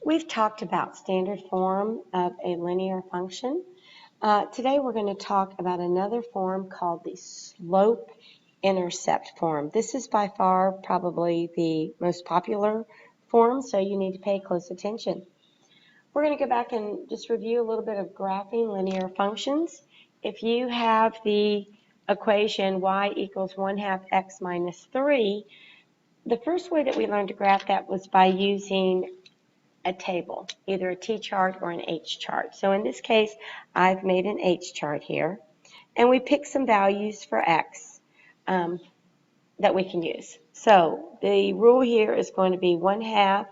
We've talked about standard form of a linear function. Today we're going to talk about another form called the slope-intercept form. This is by far probably the most popular form, so you need to pay close attention. We're going to go back and just review a little bit of graphing linear functions. If you have the equation y equals 1/2 x minus 3, the first way that we learned to graph that was by using a table, either a T-chart or an H-chart. So in this case, I've made an H-chart here, and we picked some values for x that we can use. So the rule here is going to be 1/2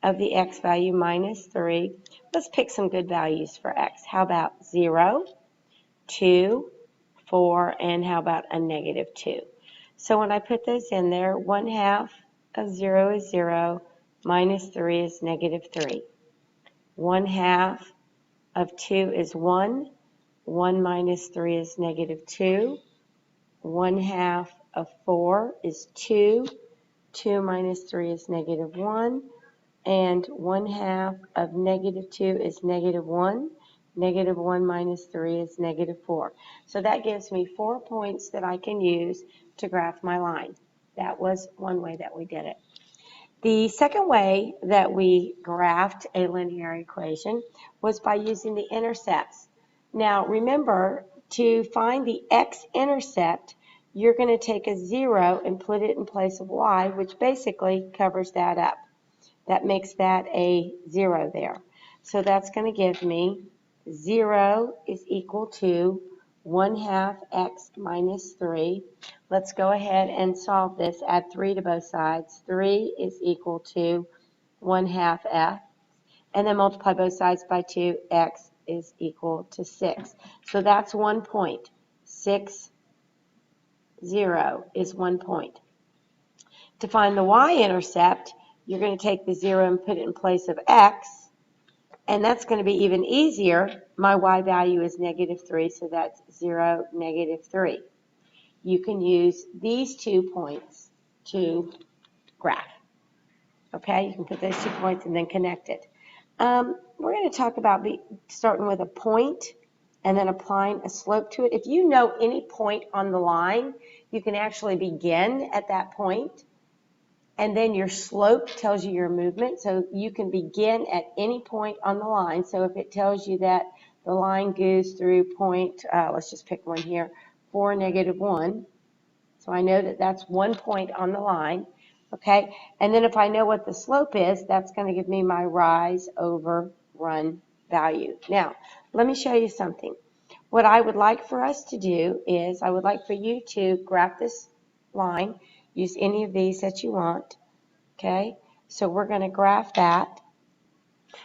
of the x value minus 3. Let's pick some good values for x. How about 0, 2, 4, and how about a negative 2? So when I put those in there, 1/2 of 0 is 0, minus 3 is negative 3. 1/2 of 2 is 1. 1 minus 3 is negative 2. 1/2 of 4 is 2. 2 minus 3 is negative 1. And 1/2 of negative 2 is negative 1. Negative 1 minus 3 is negative 4. So that gives me 4 points that I can use to graph my line. That was one way that we did it. The second way that we graphed a linear equation was by using the intercepts. Now remember, to find the x-intercept, you're going to take a 0 and put it in place of y, which basically covers that up. That makes that a 0 there. So that's going to give me 0 is equal to 1/2 x minus 3. Let's go ahead and solve this. Add 3 to both sides. 3 is equal to 1/2 f. And then multiply both sides by 2. X is equal to 6. So that's 1 point. 6, 0 is 1 point. To find the y-intercept, you're going to take the 0 and put it in place of x. And that's going to be even easier. My y value is negative 3, so that's 0, negative 3. You can use these 2 points to graph. Okay, you can put those 2 points and then connect it. We're going to talk about starting with a point and then applying a slope to it. If you know any point on the line, you can actually begin at that point. And then your slope tells you your movement, so you can begin at any point on the line. So if it tells you that the line goes through point, let's just pick one here, 4, negative 1. So I know that that's 1 point on the line, okay? And then if I know what the slope is, that's going to give me my rise over run value. Now, let me show you something. What I would like for us to do is I would like for you to graph this line. Use any of these that you want, okay? So we're going to graph that.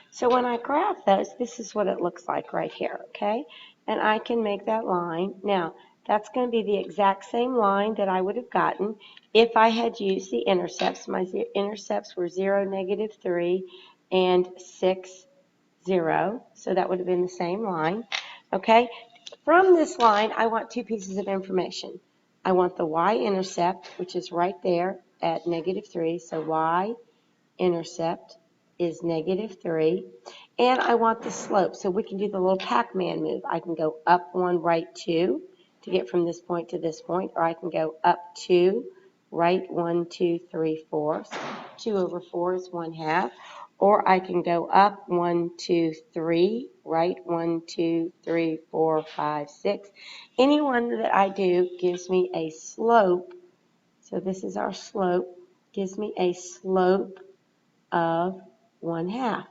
So when I graph those, this is what it looks like right here, okay? And I can make that line. Now, that's going to be the exact same line that I would have gotten if I had used the intercepts. My intercepts were 0, negative 3, and 6, 0. So that would have been the same line, okay? From this line, I want 2 pieces of information. I want the y-intercept, which is right there at negative 3. So y-intercept is negative 3. And I want the slope. So we can do the little Pac-Man move. I can go up 1, right 2 to get from this point to this point. Or I can go up 2, right 1, 2, 3, 4. So 2 over 4 is 1/2. Or I can go up 1, 2, 3, right 1, 2, 3, 4, 5, 6. Any one that I do gives me a slope. So this is our slope. Gives me a slope of 1/2.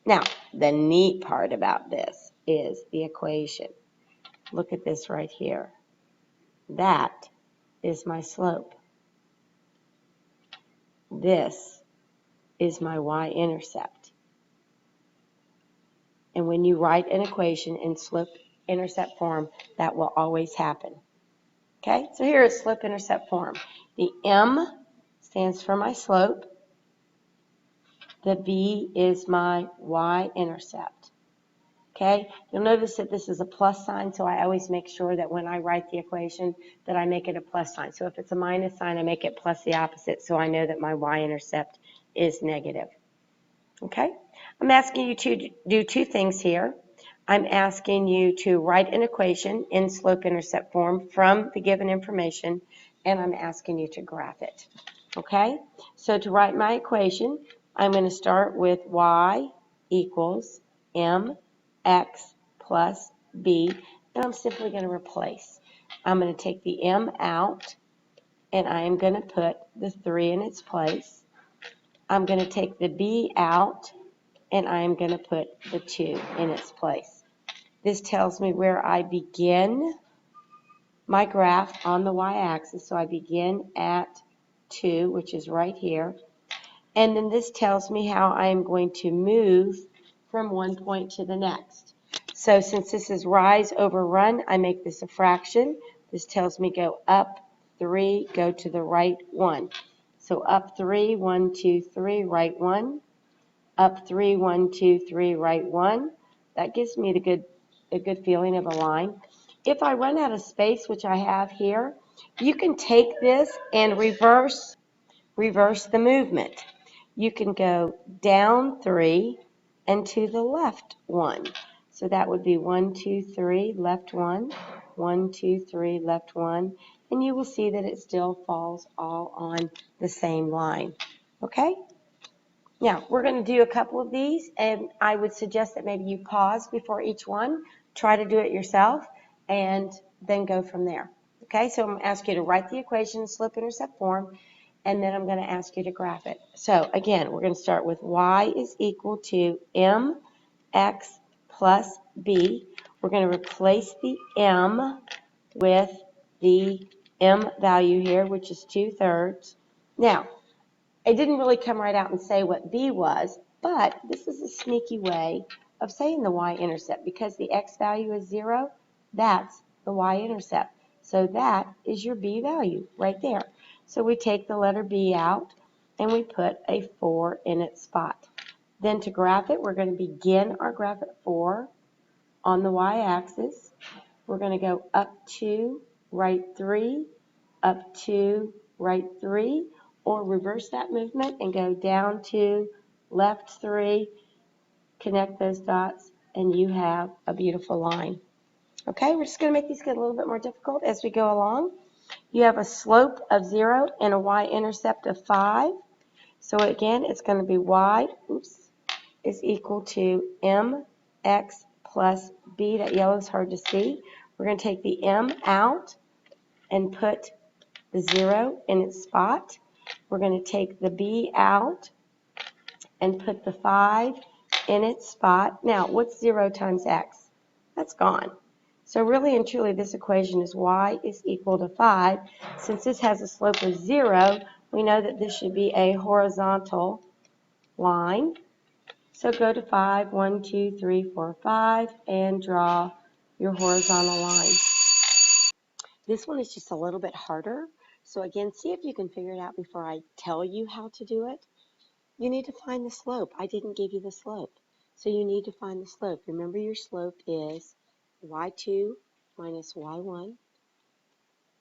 Now, the neat part about this is the equation. Look at this right here. That is my slope. This is my y-intercept. And when you write an equation in slope-intercept form, that will always happen. Okay, so here is slope-intercept form. The M stands for my slope. The V is my y-intercept. Okay, you'll notice that this is a plus sign, so I always make sure that when I write the equation that I make it a plus sign. So if it's a minus sign, I make it plus the opposite, so I know that my y-intercept is negative. Okay, I'm asking you to do two things here. I'm asking you to write an equation in slope-intercept form from the given information, and I'm asking you to graph it. Okay? So to write my equation, I'm going to start with y equals mx plus b, and I'm simply going to replace. I'm going to take the m out, and I am going to put the 3 in its place. I'm going to take the b out, and I'm going to put the 2 in its place. This tells me where I begin my graph on the y-axis. So I begin at 2, which is right here. And then this tells me how I am going to move from one point to the next. So since this is rise over run, I make this a fraction. This tells me go up 3, go to the right 1. So up 3, 1, 2, 3, right 1. Up 3, 1, 2, 3, right 1. That gives me a good feeling of a line. If I run out of space, which I have here, you can take this and reverse the movement. You can go down 3 and to the left 1. So that would be 1, 2, 3, left 1, 1, 2, 3, left 1, and you will see that it still falls all on the same line. Okay? Now, we're going to do a couple of these, and I would suggest that maybe you pause before each one, try to do it yourself, and then go from there. Okay, so I'm going to ask you to write the equation in slope-intercept form, and then I'm going to ask you to graph it. So, again, we're going to start with y is equal to mx plus b. We're going to replace the m with the m value here, which is 2/3. Now, it didn't really come right out and say what b was, but this is a sneaky way of saying the y-intercept. Because the x value is 0, that's the y-intercept. So that is your b value right there. So we take the letter b out, and we put a 4 in its spot. Then to graph it, we're going to begin our graph at 4 on the y-axis. We're going to go up 2, right 3, up 2, right 3, or reverse that movement and go down 2, left 3, connect those dots, and you have a beautiful line. Okay, we're just going to make these get a little bit more difficult as we go along. You have a slope of 0 and a y-intercept of 5. So again, it's going to be y is equal to mx plus b. That yellow is hard to see. We're going to take the m out and put the 0 in its spot. We're going to take the b out and put the 5 in its spot. Now, what's 0 times x? That's gone. So really and truly, this equation is y is equal to 5. Since this has a slope of 0, we know that this should be a horizontal line. So go to 5, 1, 2, 3, 4, 5, and draw your horizontal line. This one is just a little bit harder. So again, see if you can figure it out before I tell you how to do it. You need to find the slope. I didn't give you the slope. So you need to find the slope. Remember, your slope is y2 minus y1,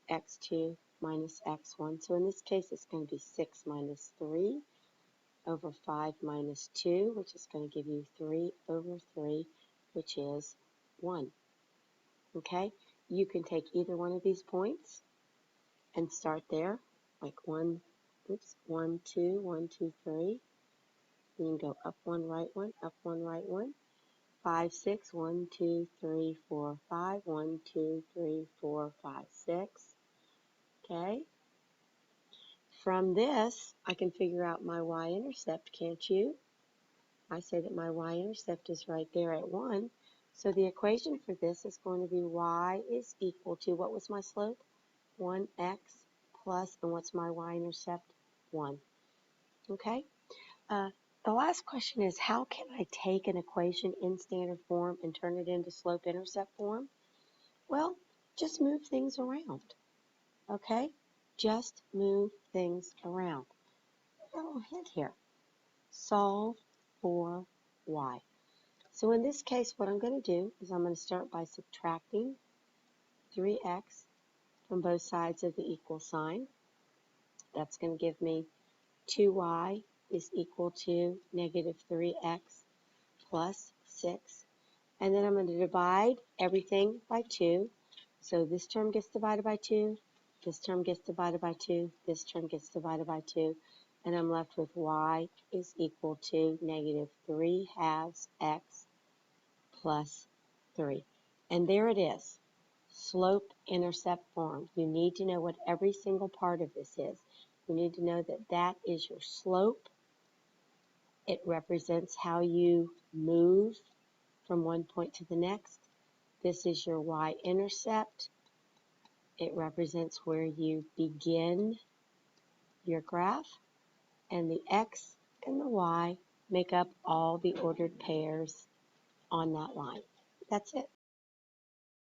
x2 minus x1. So in this case, it's going to be 6 minus 3 over 5 minus 2, which is going to give you 3 over 3, which is 1. Okay? You can take either one of these points and start there, like 1, 2, 1, 2, 3. You can go up 1, right 1, up 1, right 1. 5, 6, 1, 2, 3, 4, 5, 1, 2, 3, 4, 5, 6. Okay? From this, I can figure out my y-intercept, can't you? I say that my y-intercept is right there at 1. So the equation for this is going to be y is equal to, what was my slope? 1x plus, and what's my y-intercept? 1. Okay? The last question is, how can I take an equation in standard form and turn it into slope-intercept form? Well, just move things around. Okay? Just move things around. A little hint here. Solve for y. So in this case, what I'm going to do is I'm going to start by subtracting 3x from both sides of the equal sign. That's going to give me 2y is equal to negative 3x plus 6. And then I'm going to divide everything by 2. So this term gets divided by 2, this term gets divided by 2, this term gets divided by 2, and I'm left with y is equal to negative 3 halves x plus 3. And there it is, slope-intercept form. You need to know what every single part of this is. You need to know that that is your slope. It represents how you move from one point to the next. This is your y-intercept. It represents where you begin your graph. And the x and the y make up all the ordered pairs on that line. That's it.